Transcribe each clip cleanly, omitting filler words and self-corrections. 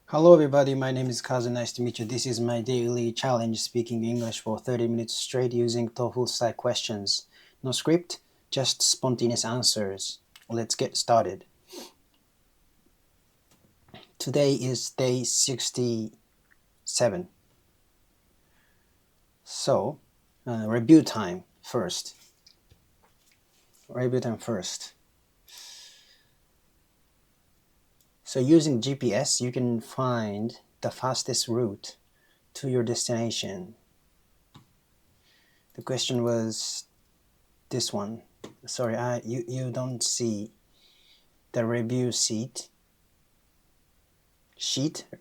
Hello everybody, my name is Kazu. Nice to meet you. This is my daily challenge speaking English for 30 minutes straight using TOEFL style questions. No script, just spontaneous answers. Let's get started. Today is day 67. So, review time first. Review time first. So using GPS, you can find the fastest route to your destination. The question was this one. Sorry, you don't see the review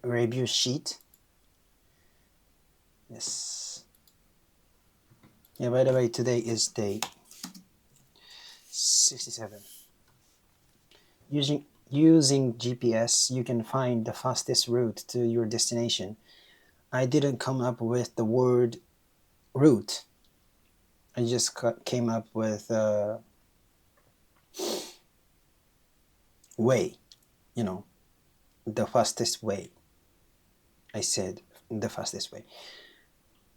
review sheet. Yes. Yeah, by the way, today is day 67. Using GPS, you can find the fastest route to your destination. I didn't come up with the word route. I just came up with way, the fastest way. I said the fastest way.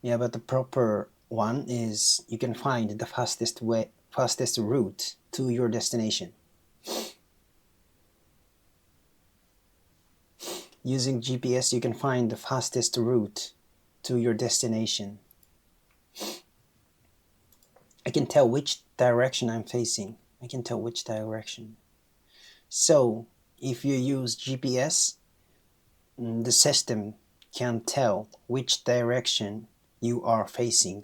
Yeah, but the proper one is you can find the fastest route to your destination. Using GPS, you can find the fastest route to your destination. I can tell which direction I'm facing. I can tell which direction. So, if you use GPS, the system can tell which direction you are facing.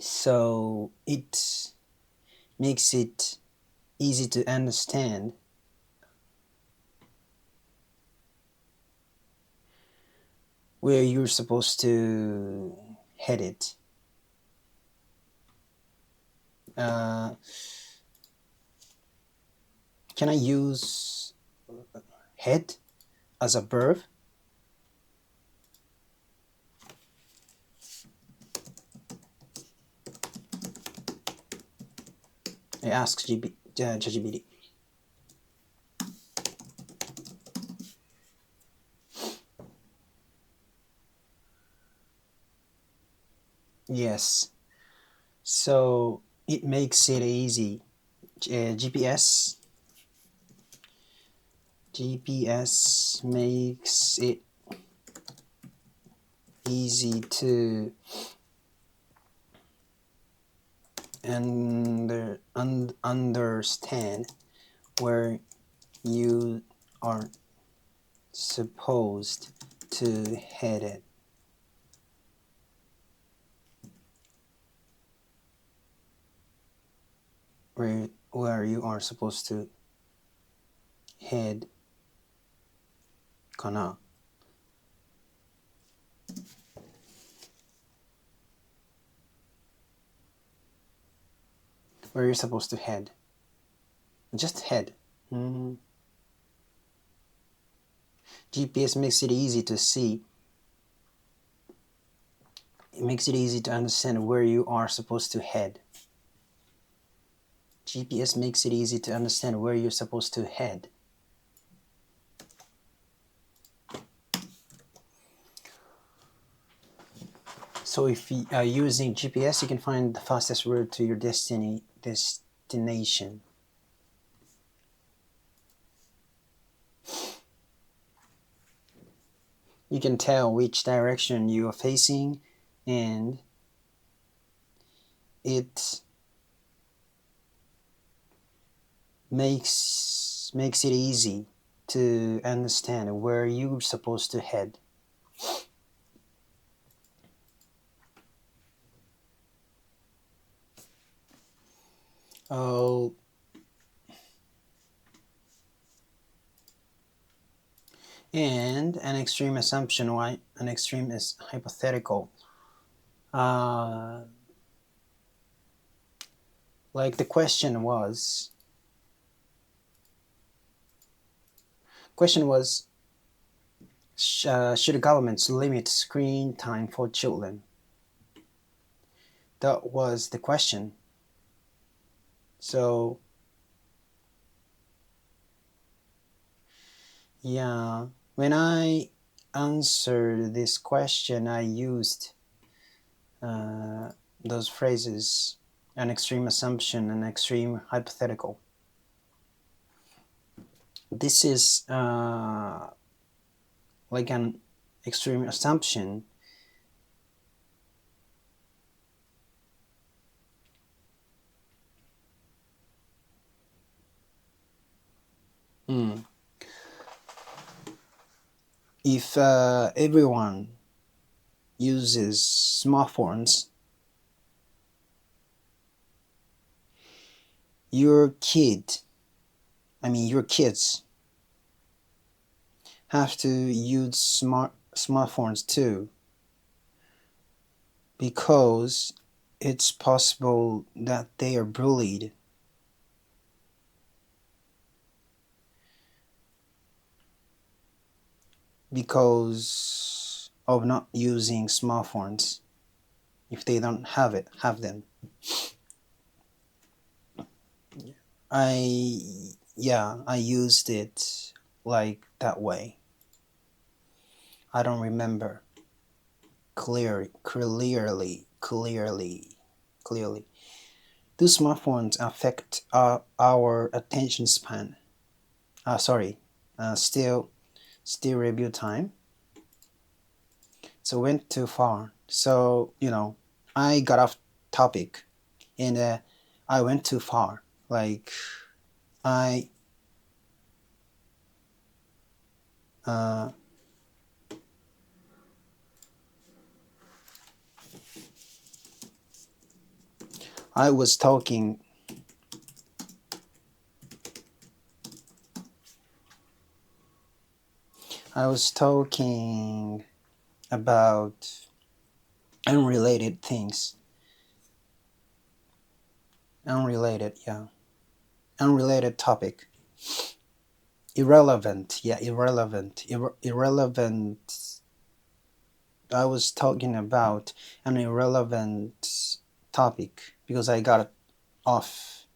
So, it makes it easy to understand where you're supposed to head it. Can I use head as a verb? I ask ChatGPT. Yes. So it makes it easy. GPS makes it easy to understand where you are supposed to head it. Where you are supposed to head かな where you're supposed to head. Just head. GPS makes it easy to see. It makes it easy to understand where you are supposed to head. GPS makes it easy to understand where you're supposed to head. So if you are using GPS, you can find the fastest route to your destination. You can tell which direction you are facing, and it makes it easy to understand where you're supposed to head. Oh, and an extreme assumption. Why an extreme is hypothetical. Like the question was should governments limit screen time for children? That was the question. So Yeah, when I answered this question, I used those phrases: an extreme assumption, an extreme hypothetical. This is like an extreme assumption. If everyone uses smartphones, your kids have to use smartphones too, because it's possible that they are bullied because of not using smartphones if they don't have them. I used it like that way. I don't remember clearly. Do smartphones affect our attention span? Still review time. So went too far. So I got off topic, and I went too far. Like I uh, I was talking. I was talking about unrelated things. Unrelated, yeah. Unrelated topic. Irrelevant, yeah, irrelevant. I was talking about an irrelevant topic because I got off.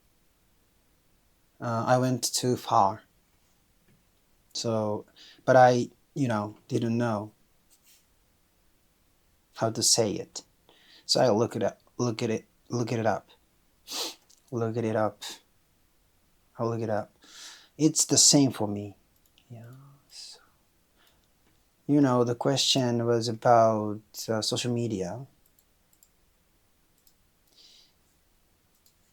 I went too far. So, but I, didn't know how to say it. So I look it up, look at it up, look it up. I look it up. It's the same for me. Yeah. So, the question was about social media.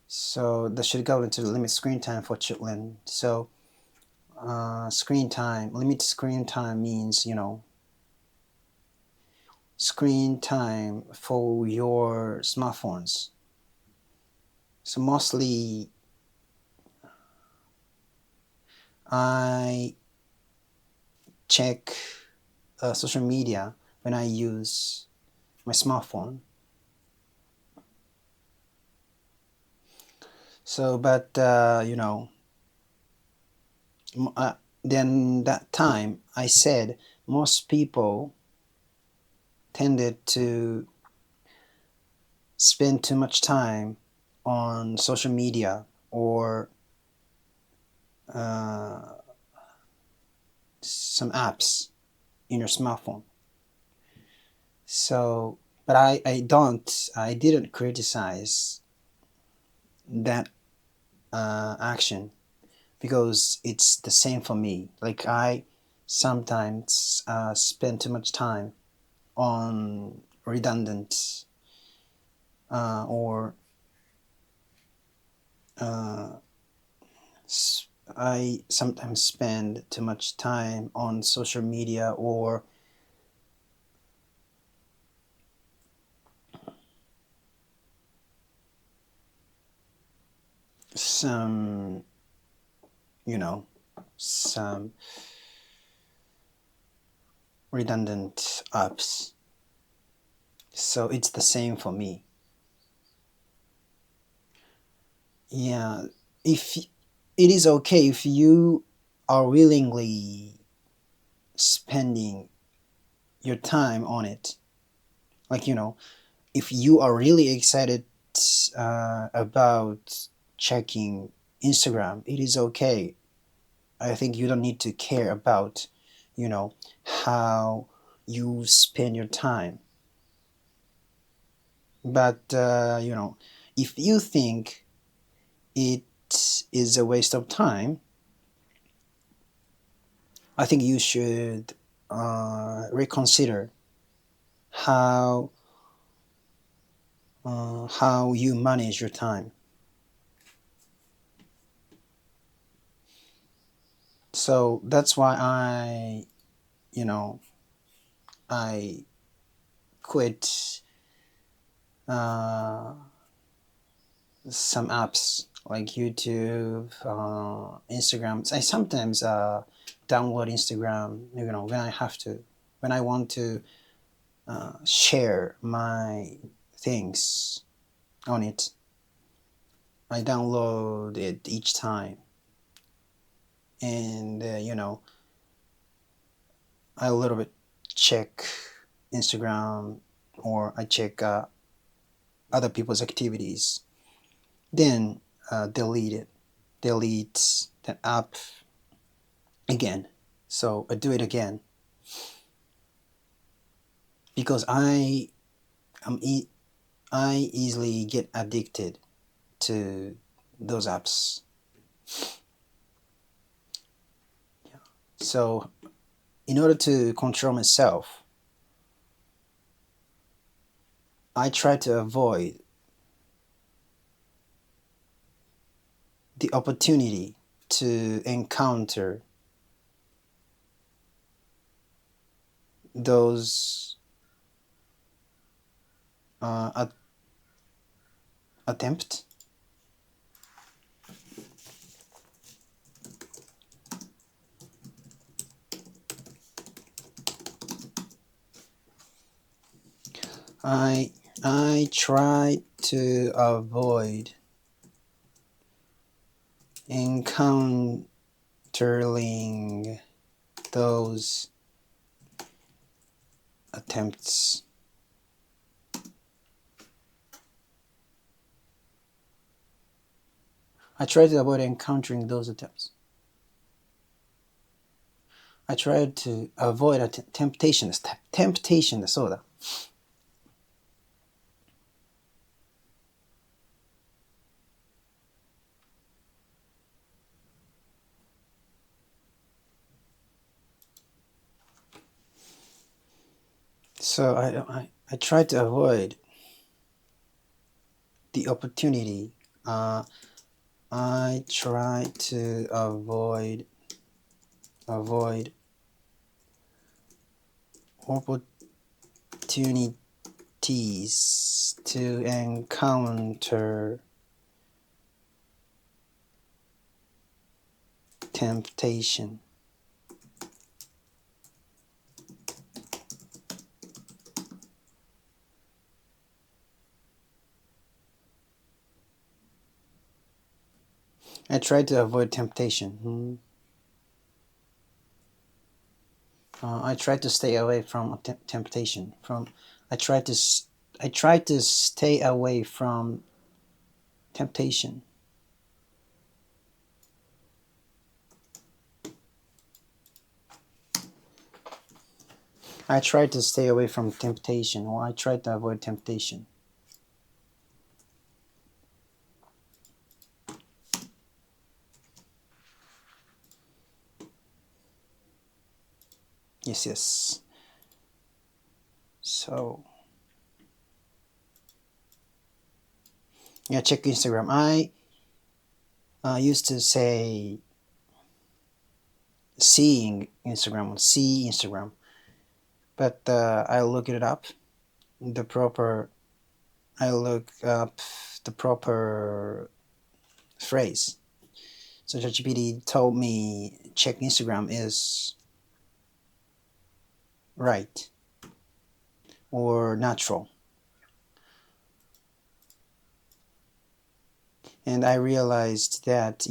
So that should go into the limit screen time for children. So limit screen time means, screen time for your smartphones. So mostly I check social media when I use my smartphone. So, but then that time I said most people tended to spend too much time on social media or some apps in your smartphone. So, but I didn't criticize that action because it's the same for me. Like I sometimes spend too much time on redundant or I sometimes spend too much time on social media or some some redundant apps. So it's the same for me. Yeah, if it is okay if you are willingly spending your time on it, like if you are really excited about checking Instagram, it is okay. I think you don't need to care about, how you spend your time. But if you think it is a waste of time, I think you should reconsider how you manage your time. So that's why I quit some apps like YouTube, Instagram. I sometimes download Instagram, when I have to, when I want to share my things on it. I download it each time, and I a little bit check Instagram, or I check other people's activities, then delete that app again. So I do it again because I easily get addicted to those apps. Yeah. So in order to control myself, I try to avoid the opportunity to encounter those attempt. I try to avoid encountering those attempts. I try to avoid encountering those attempts. I try to avoid temptation. Temptation そうだ。So I try to avoid the opportunity. I try to avoid opportunities to encounter temptation. I try to avoid temptation. I try to stay away from temptation. I try to stay away from temptation. I try to stay away from temptation, or I try to avoid temptation. Yes. So, yeah, check Instagram. I used to say see Instagram, but I look it up. I look up the proper phrase. So ChatGPT told me check Instagram is right or natural. And I realized that,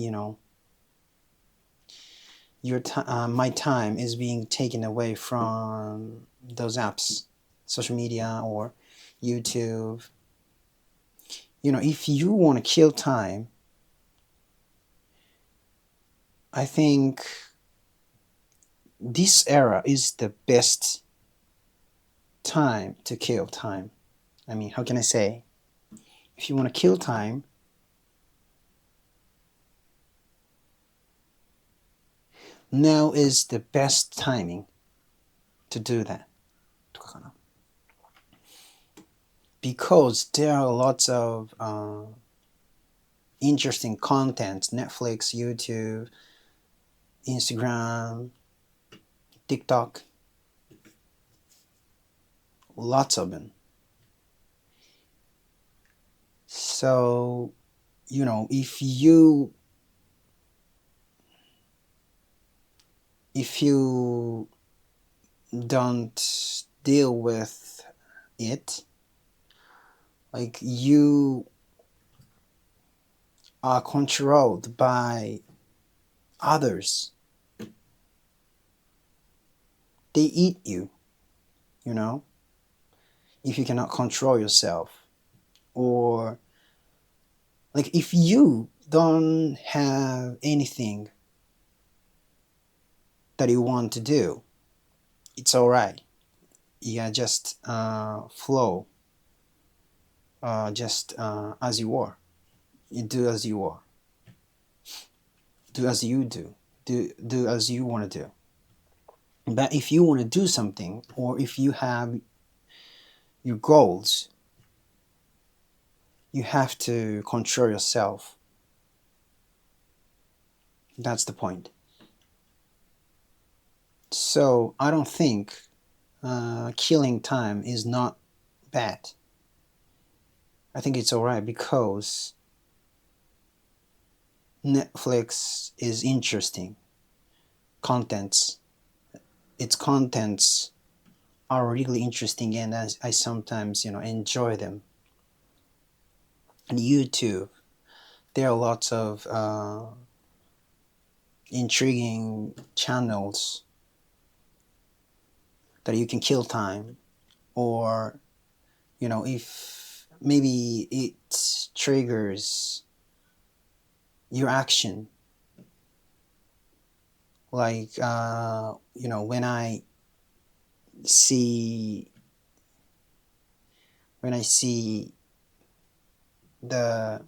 my time is being taken away from those apps, social media or YouTube. If you want to kill time, I think this era is the best time to kill time. I mean, how can I say? If you want to kill time, now is the best timing to do that. Because there are lots of interesting content, Netflix, YouTube, Instagram, TikTok, lots of them. So, if you don't deal with it, like you are controlled by others, they eat you, if you cannot control yourself. Or like if you don't have anything that you want to do, it's all right. Yeah, just flow, just as you are. You do as you are. Do as you do. Do as you want to do. But if you want to do something, or if you have your goals, you have to control yourself. That's the point. So I don't think killing time is not bad. I think it's alright because Netflix is interesting. Its contents are really interesting, and I sometimes enjoy them. And YouTube, there are lots of intriguing channels that you can kill time, or if maybe it triggers your action, like when I see the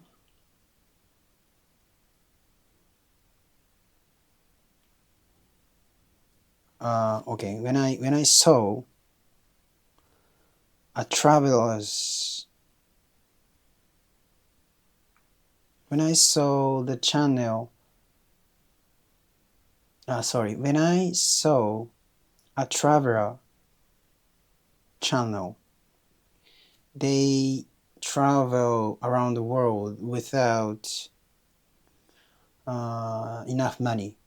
okay, when I saw a traveler's when I saw the channel when I saw a traveler channel, they travel around the world without enough money.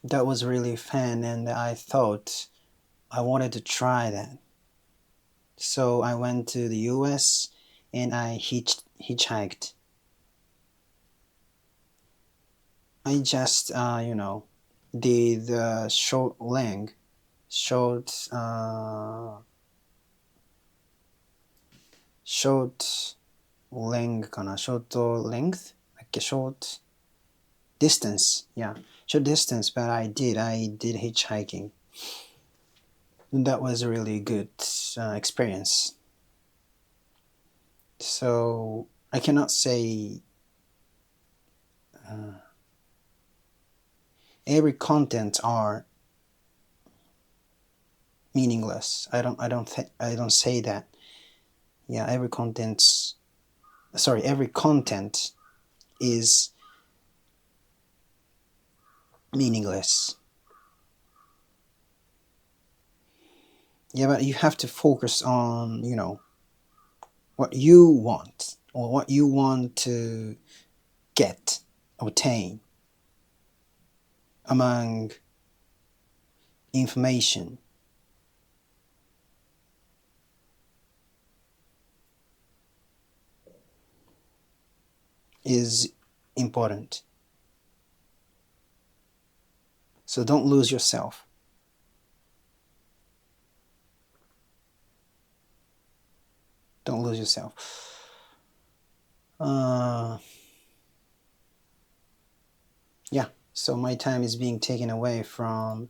That was really fun, and I thought I wanted to try that. So I went to the US and I hitchhiked. I just did short length, short length, like a short distance. Yeah, short distance. But I did hitchhiking. And that was a really good experience. So I cannot say every content are meaningless. I don't say that. Yeah, every content is meaningless. Yeah, but you have to focus on what you want, or what you want to obtain among information. Is important. So don't lose yourself. Don't lose yourself. So my time is being taken away from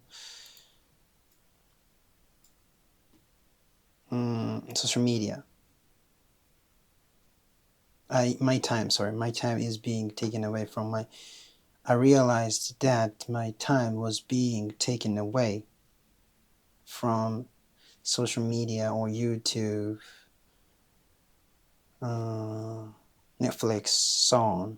social media. My time is being taken away from I realized that my time was being taken away from social media or YouTube, Netflix, so on.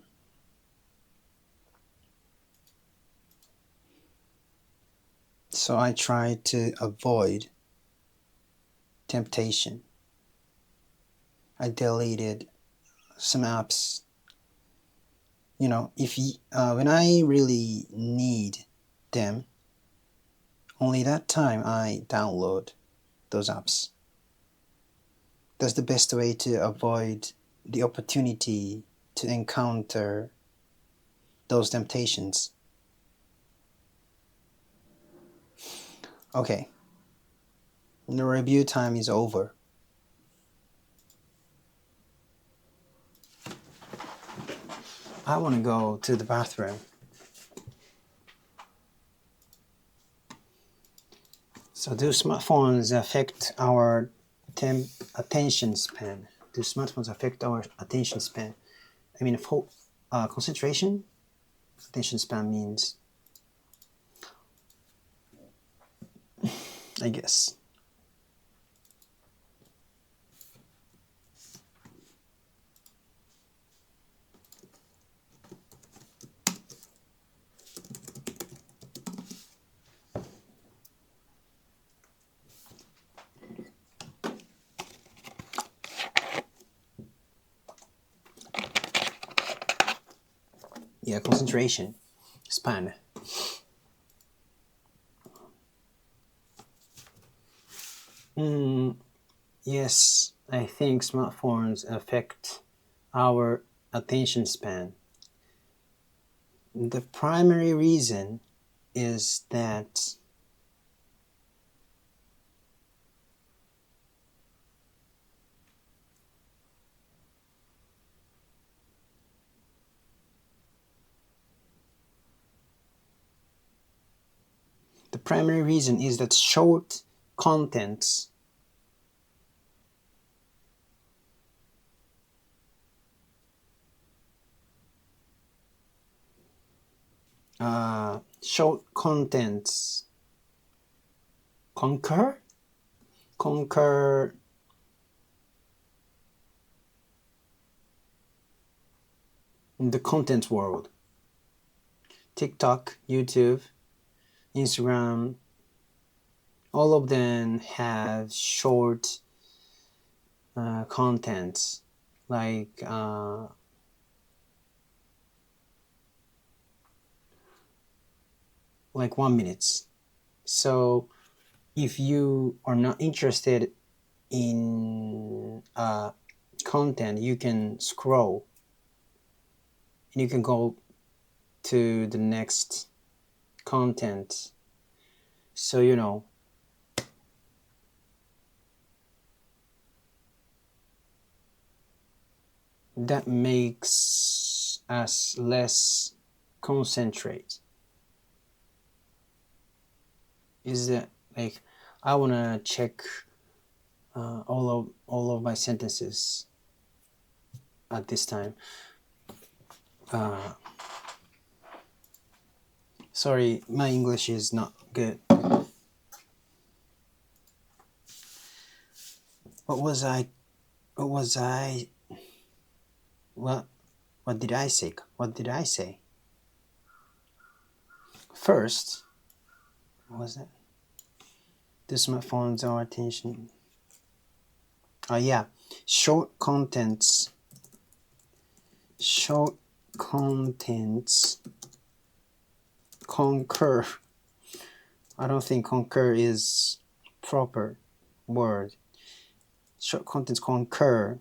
So I tried to avoid temptation. I deleted some apps. You know, when I really need them, only that time I download those apps. That's the best way to avoid the opportunity to encounter those temptations. Okay, the review time is over. I want to go to the bathroom. So do smartphones affect our attention span? Do smartphones affect our attention span? I mean, concentration? Attention span means, I guess. Yeah, concentration span. Yes, I think smartphones affect our attention span. The primary reason is that short contents conquer the content world. TikTok, YouTube, Instagram, all of them have short contents like 1 minute. So if you are not interested in content, you can scroll and you can go to the next content. So that makes us less concentrate. Is that like I want to check all of my sentences at this time. Sorry, my English is not good. What did I say? First, what was it? Do smartphones our attention? Oh yeah, short contents concur. I don't think concur is proper word. Short contents concur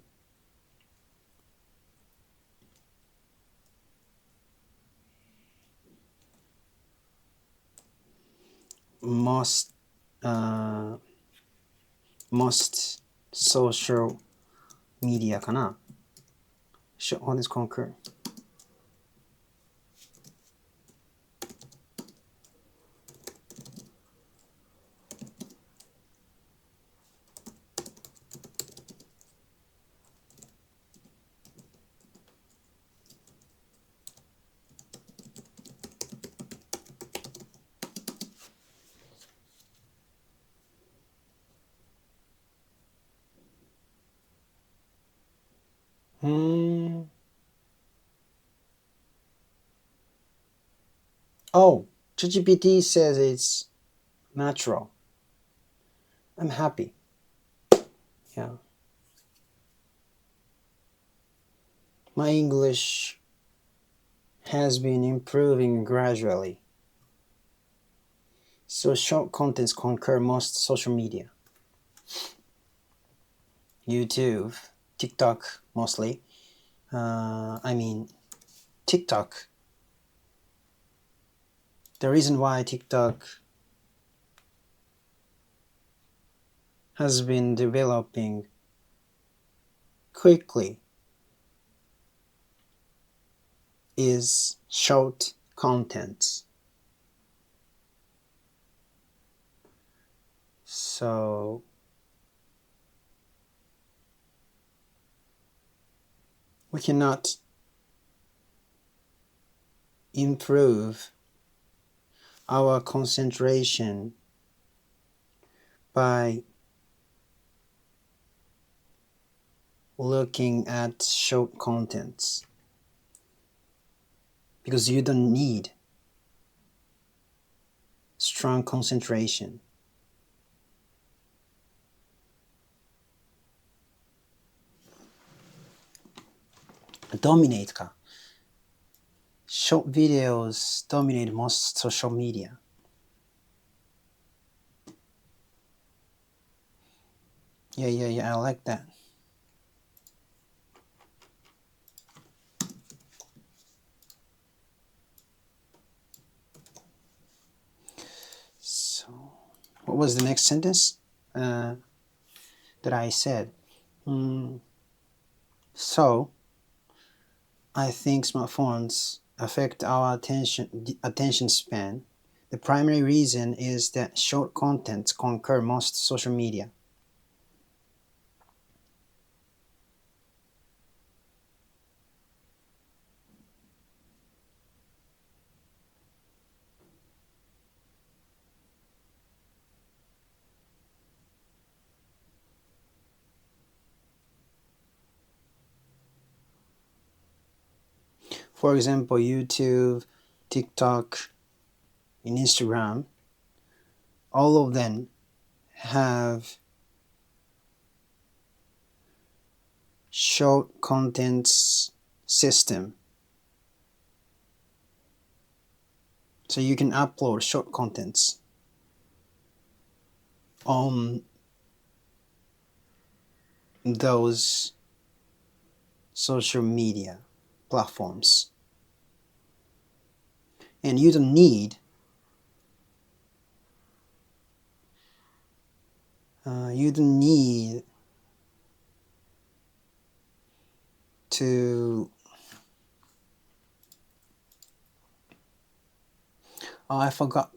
most social media かな。Short contents concur. Oh, ChatGPT says it's natural. I'm happy. Yeah. My English has been improving gradually. So short contents conquer most social media. YouTube, TikTok mostly. TikTok. The reason why TikTok has been developing quickly is short content. So we cannot improve our concentration by looking at short contents because you don't need strong concentration. Dominate か。Short videos dominate most social media. Yeah, I like that. So, what was the next sentence that I said? So, I think smartphones affect our attention span. The primary reason is that short content conquer most social media. For example, YouTube, TikTok, and Instagram, all of them have short contents system. So you can upload short contents on those social media platforms. And you don't need to I forgot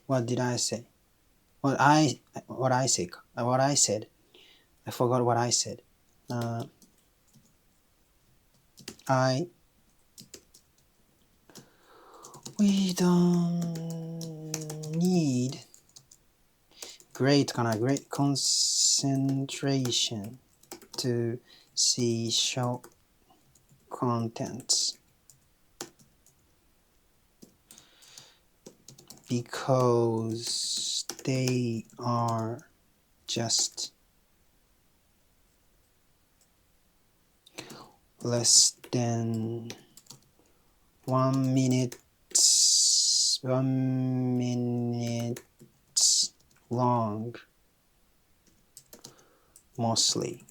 what did I say? What I said. I forgot what I said. We don't need great concentration to see short contents because they are just less than 1 minute long mostly.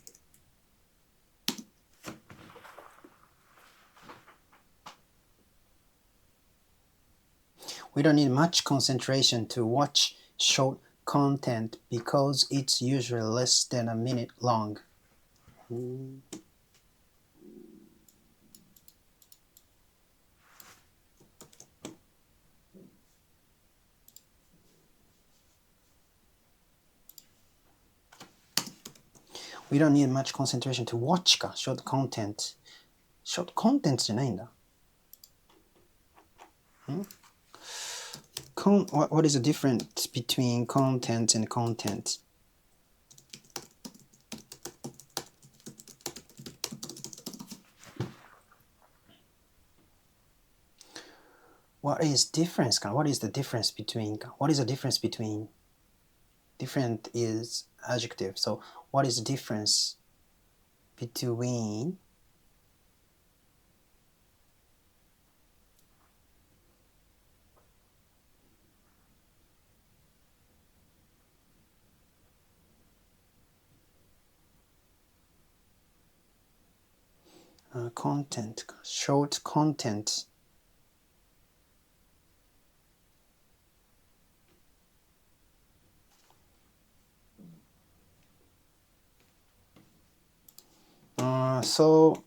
We don't need much concentration to watch short content because it's usually less than a minute long. We don't need much concentration to watch か short content. Short content じゃないんだ。What is the difference between content and content? what is difference? What is the difference between? What is the difference between? Different is adjective. So what is the difference between content, short content? So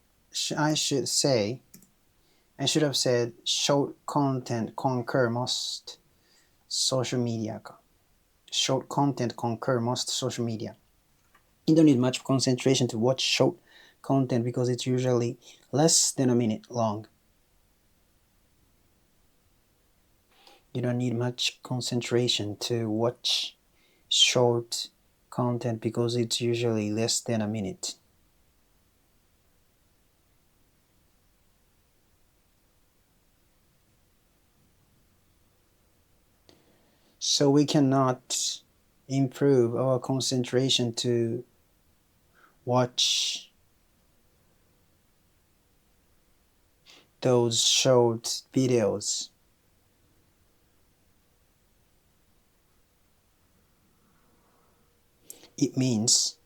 I should have said short content conquer most social media. Short content conquer most social media. You don't need much concentration to watch short content because it's usually less than a minute long. You don't need much concentration to watch short content because it's usually less than a minute. So we cannot improve our concentration to watch those short videos. It means,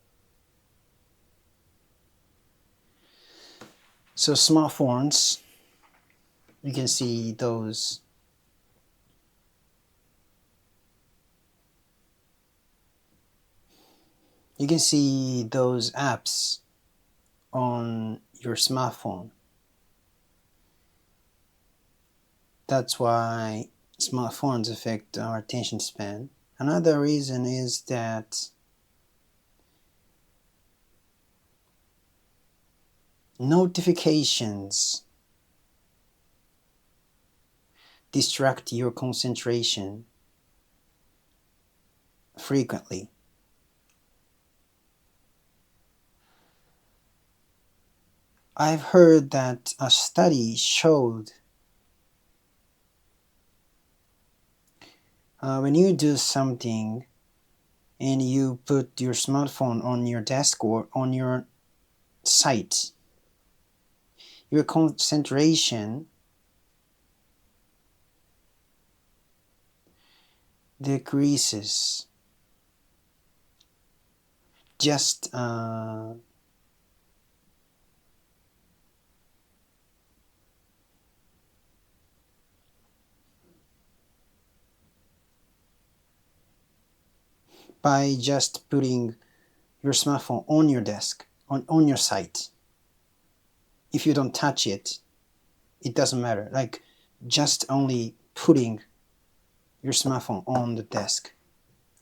so smartphones, you can see those apps on your smartphone. That's why smartphones affect our attention span. Another reason is that notifications distract your concentration frequently. I've heard that a study showed when you do something and you put your smartphone on your desk or on your site, your concentration decreases just by just putting your smartphone on your desk, on your site. If you don't touch it, it doesn't matter. Like just only putting your smartphone on the desk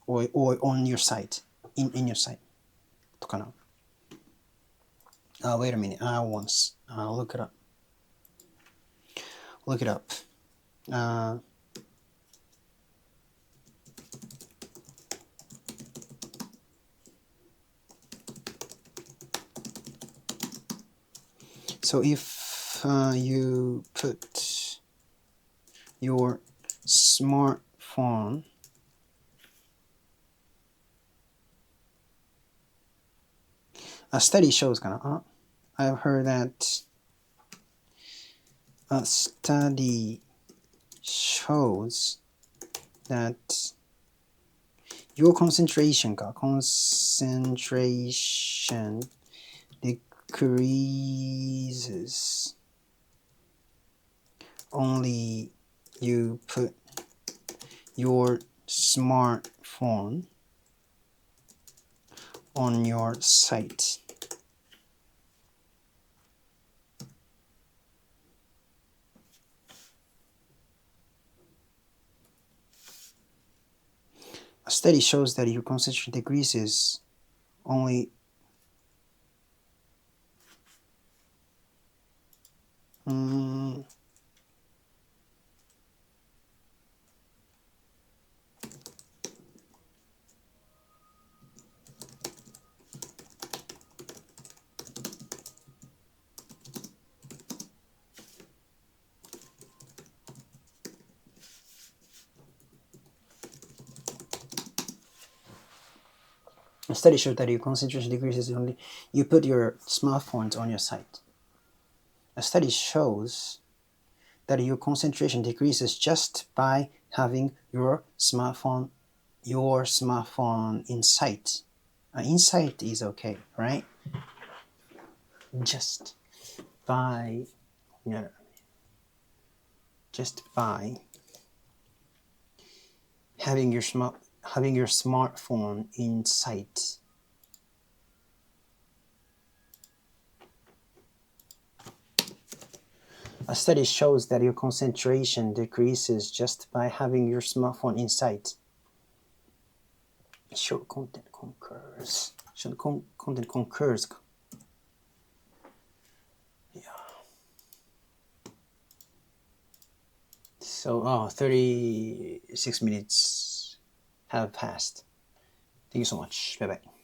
or on your site, in your site. とかな。Wait a minute. Once. Look it up. Look it up. So if you put your smartphone a study shows I've heard that a study shows that your concentration decreases only you put your smartphone on your site. A study shows that your concentration decreases only A study showed that your concentration decreases only you put your smartphones on your site. A study shows that your concentration decreases just by having your smartphone in sight. In sight is okay, right? Just by having your smartphone in sight. A study shows that your concentration decreases just by having your smartphone in sight. Short content concurs. Content concurs. Yeah. So, 36 minutes have passed. Thank you so much. Bye bye.